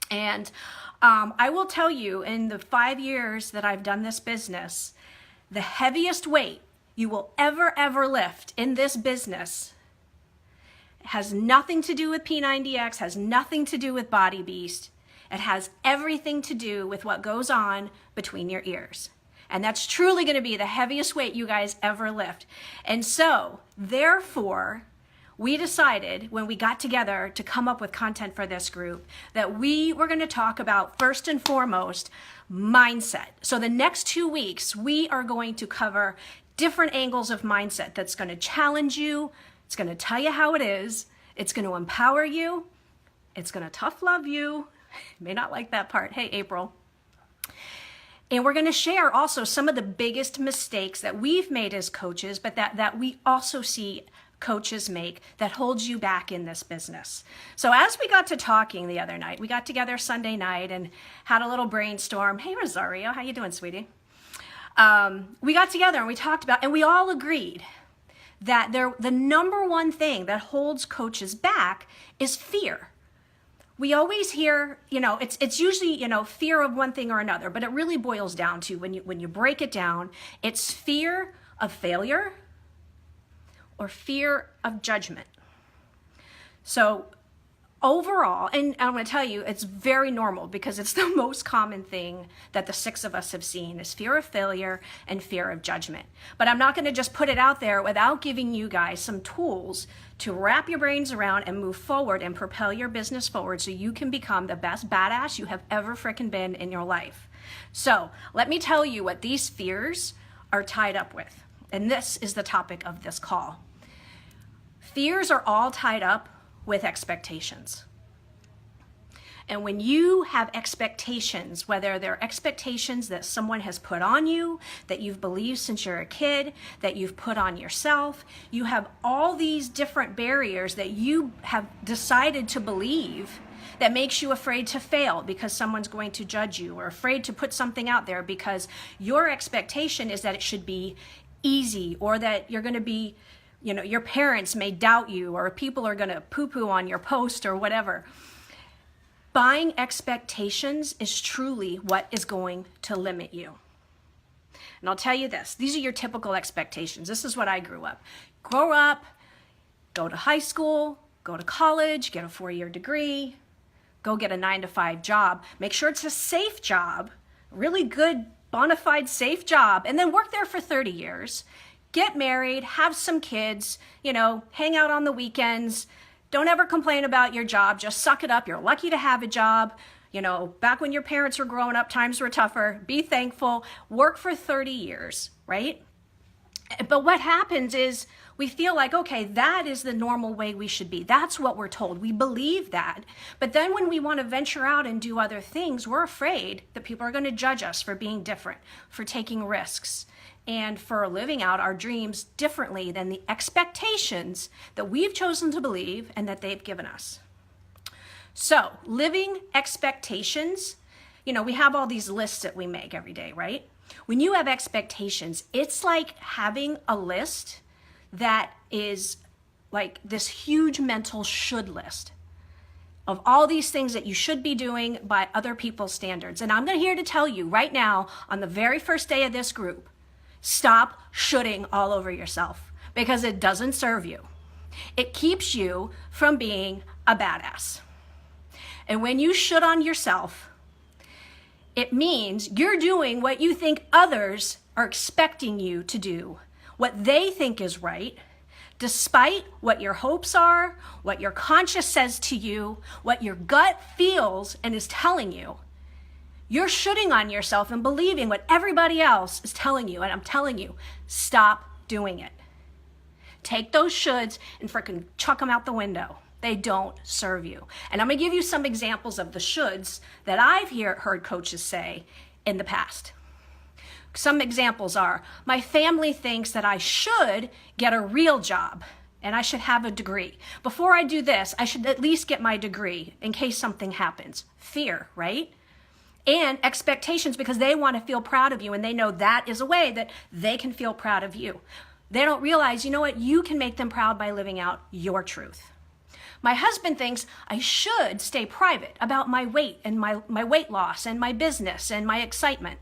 And I will tell you, in the 5 years that I've done this business, the heaviest weight you will ever lift in this business has nothing to do with P90X, has nothing to do with Body Beast. It has everything to do with what goes on between your ears. And that's truly going to be the heaviest weight you guys ever lift. And so, therefore, we decided when we got together to come up with content for this group that we were going to talk about, first and foremost, mindset. So the next 2 weeks, we are going to cover different angles of mindset that's going to challenge you. It's going to tell you how it is. It's going to empower you. It's going to tough love you. You may not like that part. Hey, April. And we're going to share also some of the biggest mistakes that we've made as coaches, but that we also see coaches make that holds you back in this business. So as we got to talking the other night, we got together Sunday night and had a little brainstorm. Hey, Rosario, how you doing, sweetie? We got together and we talked about, and we all agreed that the number one thing that holds coaches back is fear. We always hear, it's usually, fear of one thing or another, but it really boils down to, when you break it down, it's fear of failure or fear of judgment. So overall, and I'm going to tell you, it's very normal because it's the most common thing that the 6 of us have seen is fear of failure and fear of judgment. But I'm not going to just put it out there without giving you guys some tools to wrap your brains around and move forward and propel your business forward so you can become the best badass you have ever freaking been in your life. So let me tell you what these fears are tied up with. And this is the topic of this call. Fears are all tied up with expectations. And when you have expectations, whether they're expectations that someone has put on you, that you've believed since you're a kid, that you've put on yourself, you have all these different barriers that you have decided to believe that makes you afraid to fail because someone's going to judge you, or afraid to put something out there because your expectation is that it should be easy, or that you're going to be, your parents may doubt you, or people are going to poo-poo on your post or whatever. Buying expectations is truly what is going to limit you. And I'll tell you this, these are your typical expectations. This is what I grew up. Grow up, go to high school, go to college, get a 4-year degree, go get a 9-to-5 job. Make sure it's a safe job, really good, bona fide, safe job, and then work there for 30 years. Get married, have some kids, hang out on the weekends. Don't ever complain about your job. Just suck it up. You're lucky to have a job. Back when your parents were growing up, times were tougher. Be thankful. Work for 30 years, right? But what happens is we feel like, okay, that is the normal way we should be. That's what we're told. We believe that. But then when we want to venture out and do other things, we're afraid that people are going to judge us for being different, for taking risks, and for living out our dreams differently than the expectations that we've chosen to believe and that they've given us. So, living expectations, we have all these lists that we make every day, right? When you have expectations, it's like having a list that is like this huge mental should list of all these things that you should be doing by other people's standards. And I'm here to tell you right now, on the very first day of this group, stop shoulding all over yourself, because it doesn't serve you. It keeps you from being a badass. And when you should on yourself, it means you're doing what you think others are expecting you to do, what they think is right, despite what your hopes are, what your conscience says to you, what your gut feels and is telling you. You're shooting on yourself and believing what everybody else is telling you. And I'm telling you, stop doing it. Take those shoulds and freaking chuck them out the window. They don't serve you. And I'm going to give you some examples of the shoulds that I've heard coaches say in the past. Some examples are, my family thinks that I should get a real job and I should have a degree. Before I do this, I should at least get my degree in case something happens. Fear, right? And expectations, because they want to feel proud of you, and they know that is a way that they can feel proud of you. They don't realize, you can make them proud by living out your truth. My husband thinks I should stay private about my weight and my weight loss and my business and my excitement.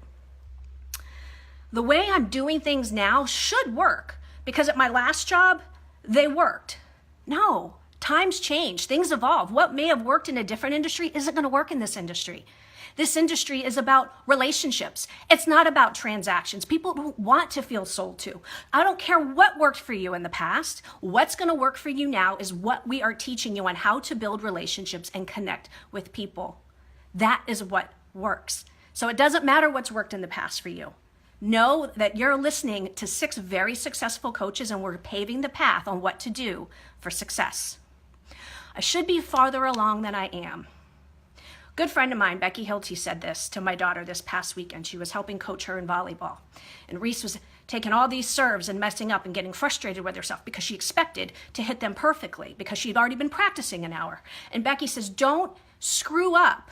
The way I'm doing things now should work because at my last job, they worked. No, times change, things evolve. What may have worked in a different industry isn't going to work in this industry. This industry is about relationships. It's not about transactions. People don't want to feel sold to. I don't care what worked for you in the past. What's going to work for you now is what we are teaching you on how to build relationships and connect with people. That is what works. So it doesn't matter what's worked in the past for you. Know that you're listening to 6 very successful coaches and we're paving the path on what to do for success. I should be farther along than I am. Good friend of mine, Becky Hilty, said this to my daughter this past weekend. She was helping coach her in volleyball. And Reese was taking all these serves and messing up and getting frustrated with herself because she expected to hit them perfectly because she'd already been practicing an hour. And Becky says, don't screw up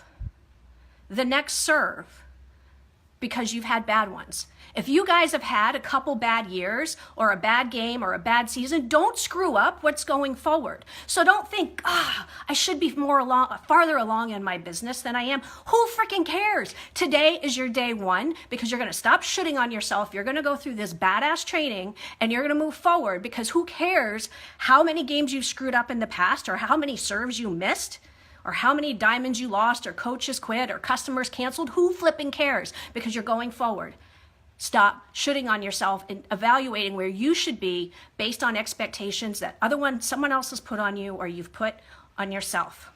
the next serve because you've had bad ones. If you guys have had a couple bad years or a bad game or a bad season, don't screw up what's going forward. So don't think, I should be farther along in my business than I am. Who freaking cares? Today is your day one because you're going to stop shitting on yourself. You're going to go through this badass training and you're going to move forward because who cares how many games you've screwed up in the past or how many serves you missed? Or how many diamonds you lost or coaches quit or customers canceled. Who flipping cares? Because you're going forward. Stop shitting on yourself and evaluating where you should be based on expectations that someone else has put on you or you've put on yourself.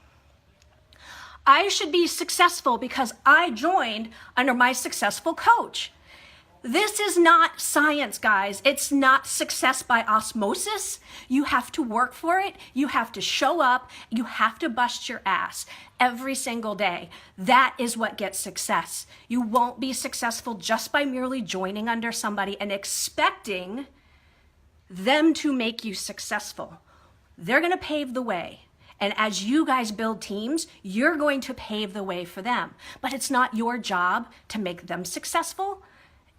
I should be successful because I joined under my successful coach. This is not science, guys. It's not success by osmosis. You have to work for it. You have to show up. You have to bust your ass every single day. That is what gets success. You won't be successful just by merely joining under somebody and expecting them to make you successful. They're going to pave the way. And as you guys build teams, you're going to pave the way for them. But it's not your job to make them successful.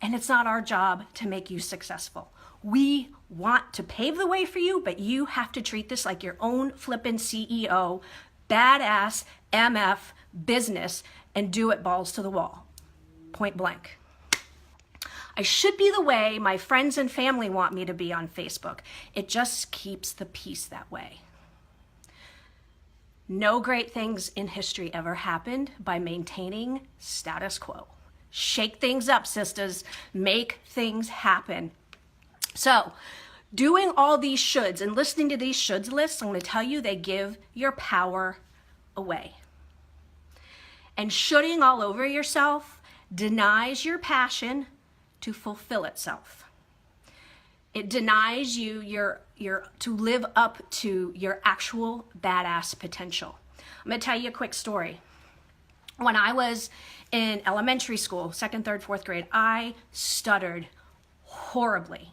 And it's not our job to make you successful. We want to pave the way for you, but you have to treat this like your own flippin' CEO, badass MF business, and do it balls to the wall. Point blank. I should be the way my friends and family want me to be on Facebook. It just keeps the peace that way. No great things in history ever happened by maintaining status quo. Shake things up, sisters. Make things happen. So, doing all these shoulds and listening to these shoulds lists, I'm going to tell you they give your power away. And shoulding all over yourself denies your passion to fulfill itself. It denies you your to live up to your actual badass potential. I'm going to tell you a quick story. When I was in elementary school, 2nd, 3rd, 4th grade, I stuttered horribly.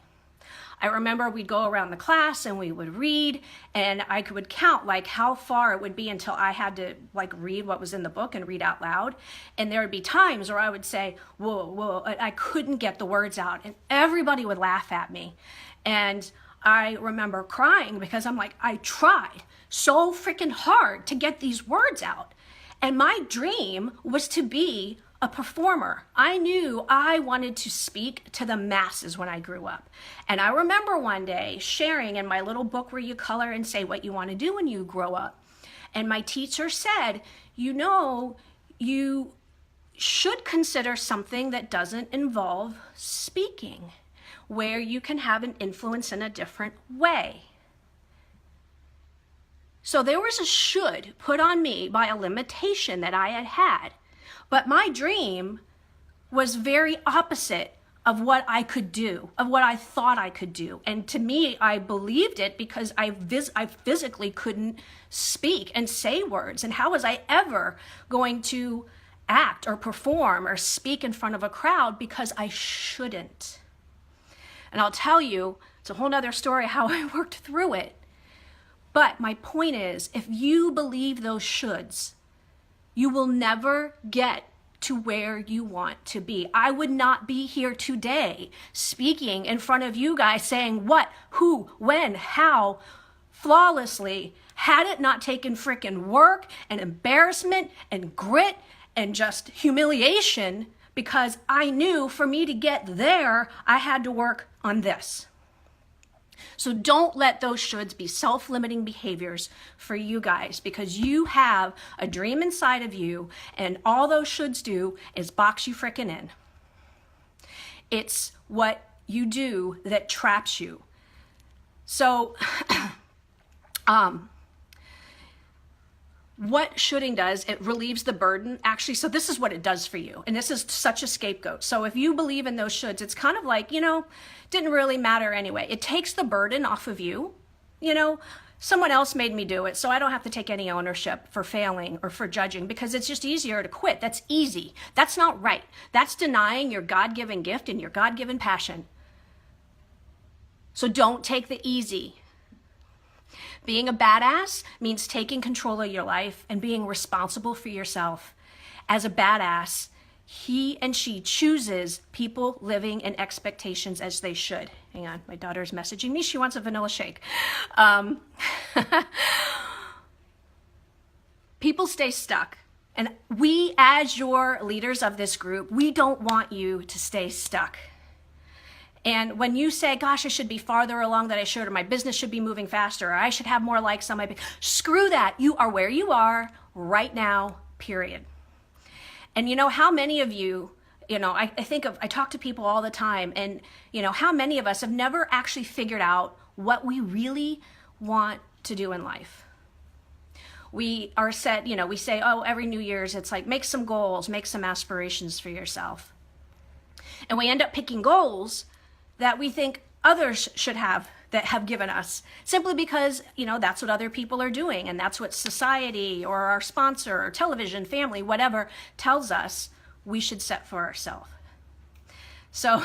I remember we'd go around the class and we would read, and I would count like how far it would be until I had to like read what was in the book and read out loud. And there would be times where I would say, whoa, I couldn't get the words out, and everybody would laugh at me. And I remember crying because I'm like, I tried so freaking hard to get these words out. And my dream was to be a performer. I knew I wanted to speak to the masses when I grew up. And I remember one day sharing in my little book where you color and say what you want to do when you grow up. And my teacher said, you should consider something that doesn't involve speaking, where you can have an influence in a different way. So there was a should put on me by a limitation that I had. But my dream was very opposite of what I could do, of what I thought I could do. And to me, I believed it because I physically couldn't speak and say words. And how was I ever going to act or perform or speak in front of a crowd because I shouldn't? And I'll tell you, it's a whole nother story how I worked through it. But my point is, if you believe those shoulds, you will never get to where you want to be. I would not be here today speaking in front of you guys saying what, who, when, how flawlessly had it not taken freaking work and embarrassment and grit and just humiliation, because I knew for me to get there, I had to work on this. So don't let those shoulds be self-limiting behaviors for you guys, because you have a dream inside of you, and all those shoulds do is box you freaking in. It's what you do that traps you. So, what shoulding does, it relieves the burden. Actually, so this is what it does for you. And this is such a scapegoat. So if you believe in those shoulds, it's kind of like, didn't really matter anyway. It takes the burden off of you. Someone else made me do it, so I don't have to take any ownership for failing or for judging, because it's just easier to quit. That's easy. That's not right. That's denying your God-given gift and your God-given passion. So don't take the easy. Being a badass means taking control of your life and being responsible for yourself. As a badass, he and she chooses people living in expectations as they should. Hang on, my daughter's messaging me. She wants a vanilla shake. People stay stuck. And we, as your leaders of this group, we don't want you to stay stuck. And when you say, gosh, I should be farther along than I should, or my business should be moving faster, or I should have more likes on my page, screw that. You are where you are right now, period. And how many of you, I talk to people all the time, and how many of us have never actually figured out what we really want to do in life. We are set, we say, every New Year's, it's like, make some goals, make some aspirations for yourself. And we end up picking goals that we think others should have, that have given us, simply because, that's what other people are doing. And that's what society or our sponsor or television, family, whatever, tells us we should set for ourselves. So,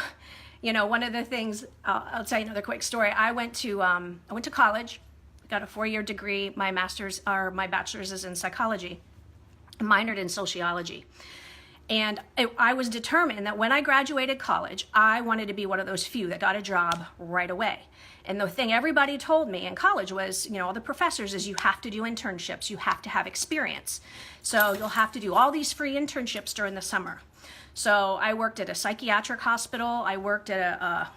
one of the things, I'll tell you another quick story. I went to college, got a 4-year degree. My bachelor's is in psychology, minored in sociology. And I was determined that when I graduated college, I wanted to be one of those few that got a job right away. And the thing everybody told me in college was, all the professors, is you have to do internships. You have to have experience. So you'll have to do all these free internships during the summer. So I worked at a psychiatric hospital. I worked at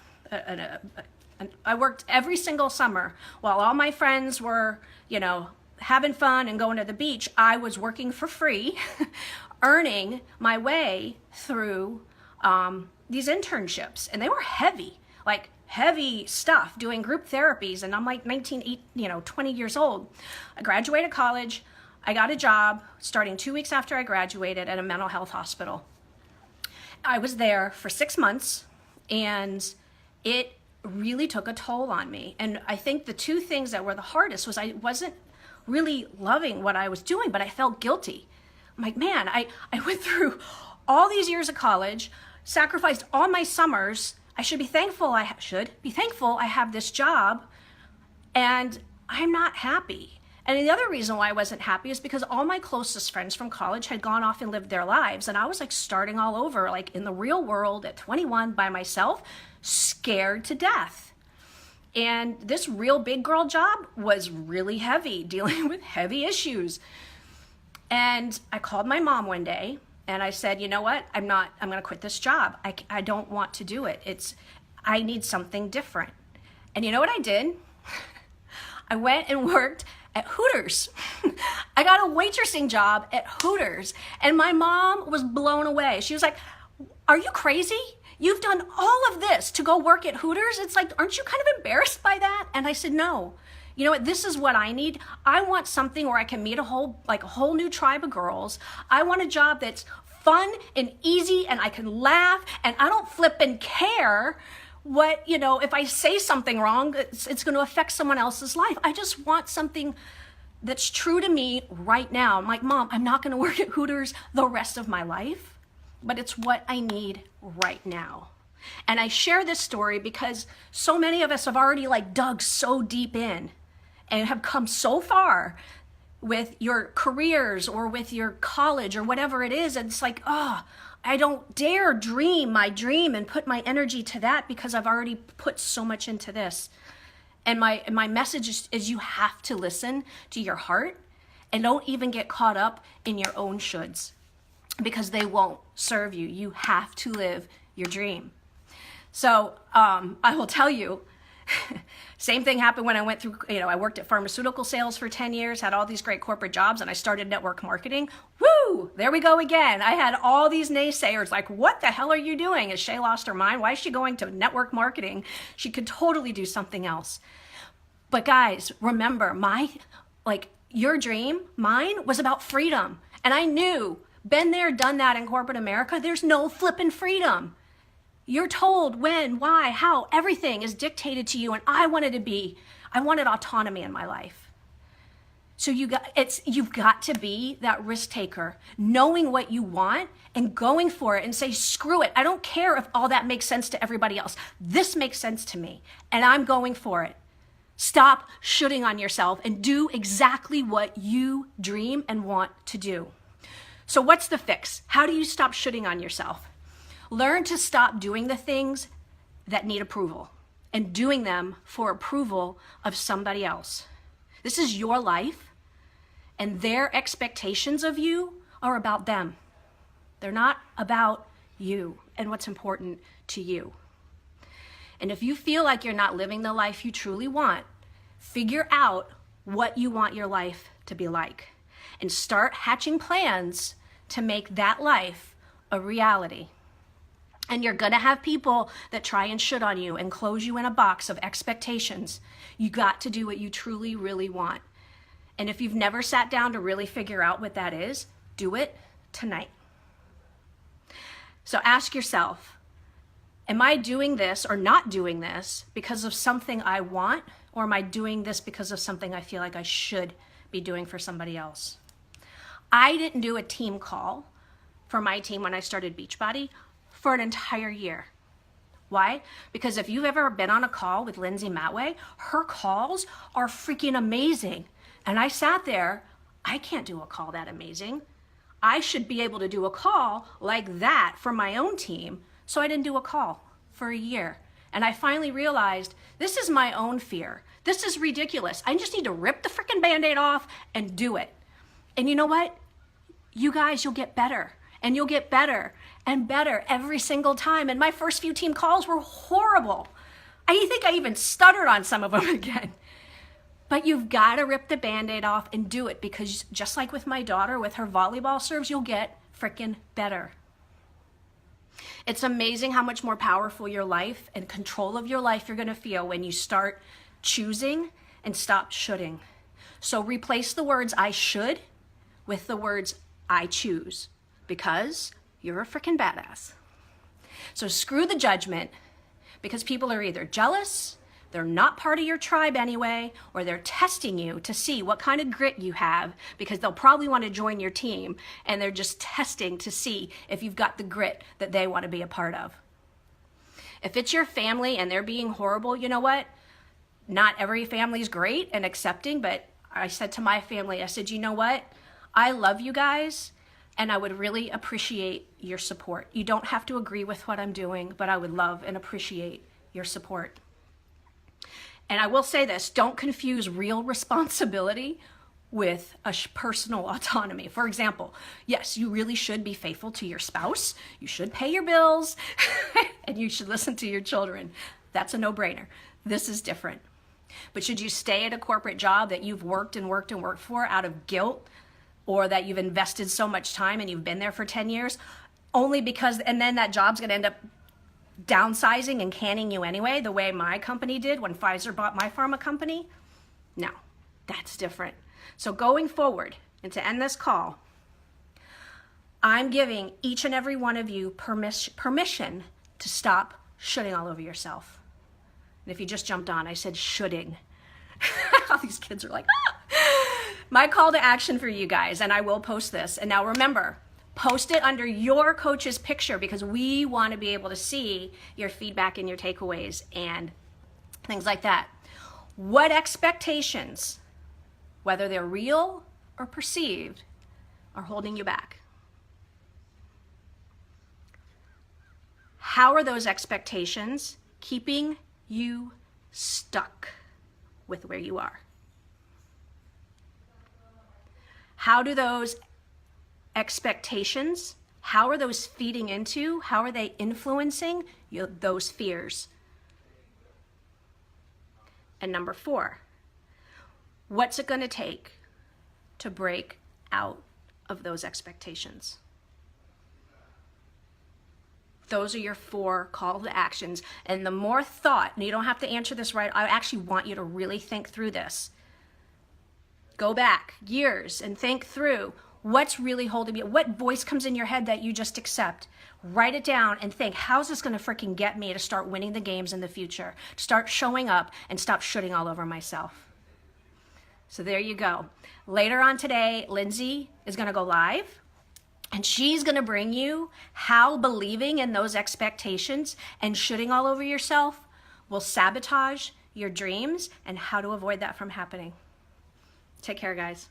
I worked every single summer while all my friends were, having fun and going to the beach. I was working for free, earning my way through these internships. And they were heavy stuff, doing group therapies. And I'm like 20 years old. I graduated college. I got a job starting 2 weeks after I graduated at a mental health hospital. I was there for 6 months, and it really took a toll on me. And I think the two things that were the hardest was I wasn't really loving what I was doing, but I felt guilty. I'm like, man, I went through all these years of college, sacrificed all my summers. I should be thankful I have this job, and I'm not happy. And the other reason why I wasn't happy is because all my closest friends from college had gone off and lived their lives, and I was like starting all over, like in the real world at 21 by myself, scared to death. And this real big girl job was really heavy, dealing with heavy issues. And I called my mom one day and I said, you know what? I'm going to quit this job. I don't want to do it. I need something different. And you know what I did? I went and worked at Hooters. I got a waitressing job at Hooters. And my mom was blown away. She was like, are you crazy? You've done all of this to go work at Hooters? It's like, aren't you kind of embarrassed by that? And I said, no. You know what? This is what I need. I want something where I can meet a whole new tribe of girls. I want a job that's fun and easy, and I can laugh, and I don't flip and care what, if I say something wrong, it's going to affect someone else's life. I just want something that's true to me right now. I'm like, Mom, I'm not going to work at Hooters the rest of my life, but it's what I need right now. And I share this story because so many of us have already dug so deep in and have come so far with your careers or with your college or whatever it is. And it's like, I don't dare dream my dream and put my energy to that because I've already put so much into this. And my message is you have to listen to your heart and don't even get caught up in your own shoulds because they won't serve you. You have to live your dream. So I will tell you, same thing happened when I went through, I worked at pharmaceutical sales for 10 years, had all these great corporate jobs, and I started network marketing. Woo! There we go again. I had all these naysayers like, what the hell are you doing? Has Shay lost her mind? Why is she going to network marketing? She could totally do something else. But guys, remember, your dream, mine was about freedom. And I knew, been there, done that in corporate America, there's no flipping freedom. You're told when, why, how, everything is dictated to you. And I wanted autonomy in my life. So you've got to be that risk taker, knowing what you want and going for it and say, screw it. I don't care if all that makes sense to everybody else. This makes sense to me and I'm going for it. Stop shooting on yourself and do exactly what you dream and want to do. So what's the fix? How do you stop shooting on yourself? Learn to stop doing the things that need approval and doing them for approval of somebody else. This is your life, and their expectations of you are about them. They're not about you and what's important to you. And if you feel like you're not living the life you truly want, figure out what you want your life to be like and start hatching plans to make that life a reality. And you're gonna have people that try and shit on you and close you in a box of expectations. You got to do what you truly, really want. And if you've never sat down to really figure out what that is, do it tonight. So ask yourself, am I doing this or not doing this because of something I want, or am I doing this because of something I feel like I should be doing for somebody else? I didn't do a team call for my team when I started Beachbody for an entire year. Why? Because if you've ever been on a call with Lindsay Matway, her calls are freaking amazing. And I sat there, I can't do a call that amazing. I should be able to do a call like that for my own team. So I didn't do a call for a year. And I finally realized this is my own fear. This is ridiculous. I just need to rip the freaking Band-Aid off and do it. And you know what? You guys, you'll get better. And you'll get better and better every single time. And my first few team calls were horrible. I think I even stuttered on some of them again. But you've got to rip the Band-Aid off and do it, because just like with my daughter, with her volleyball serves, you'll get freaking better. It's amazing how much more powerful your life and control of your life you're going to feel when you start choosing and stop shoulding. So replace the words I should with the words I choose, because you're a freaking badass. So screw the judgment, because people are either jealous, they're not part of your tribe anyway, or they're testing you to see what kind of grit you have, because they'll probably want to join your team, and they're just testing to see if you've got the grit that they want to be a part of. If it's your family and they're being horrible, you know what? Not every family is great and accepting, but I said to my family, I said, you know what? I love you guys, and I would really appreciate your support. You don't have to agree with what I'm doing, but I would love and appreciate your support. And I will say this, don't confuse real responsibility with a personal autonomy. For example, yes, you really should be faithful to your spouse, you should pay your bills, and you should listen to your children. That's a no-brainer. This is different. But should you stay at a corporate job that you've worked and worked and worked for out of guilt, or that you've invested so much time and you've been there for 10 years, only because, and then that job's gonna end up downsizing and canning you anyway, the way my company did when Pfizer bought my pharma company? No, that's different. So going forward, and to end this call, I'm giving each and every one of you permission to stop shooting all over yourself. And if you just jumped on, I said shooting. All these kids are like, ah! My call to action for you guys, and I will post this. And now remember, post it under your coach's picture, because we want to be able to see your feedback and your takeaways and things like that. What expectations, whether they're real or perceived, are holding you back? How are those expectations keeping you stuck? with where you are. How do those expectations, how are those feeding into, how are they influencing those fears? And number 4, what's it going to take to break out of those expectations? Those are your 4 call to actions. And the more thought, and you don't have to answer this right, I actually want you to really think through this. Go back years and think through what's really holding you, what voice comes in your head that you just accept. Write it down and think, how's this going to freaking get me to start winning the games in the future? Start showing up and stop shooting all over myself. So there you go. Later on today, Lindsay is going to go live. And she's going to bring you how believing in those expectations and shooting all over yourself will sabotage your dreams and how to avoid that from happening. Take care, guys.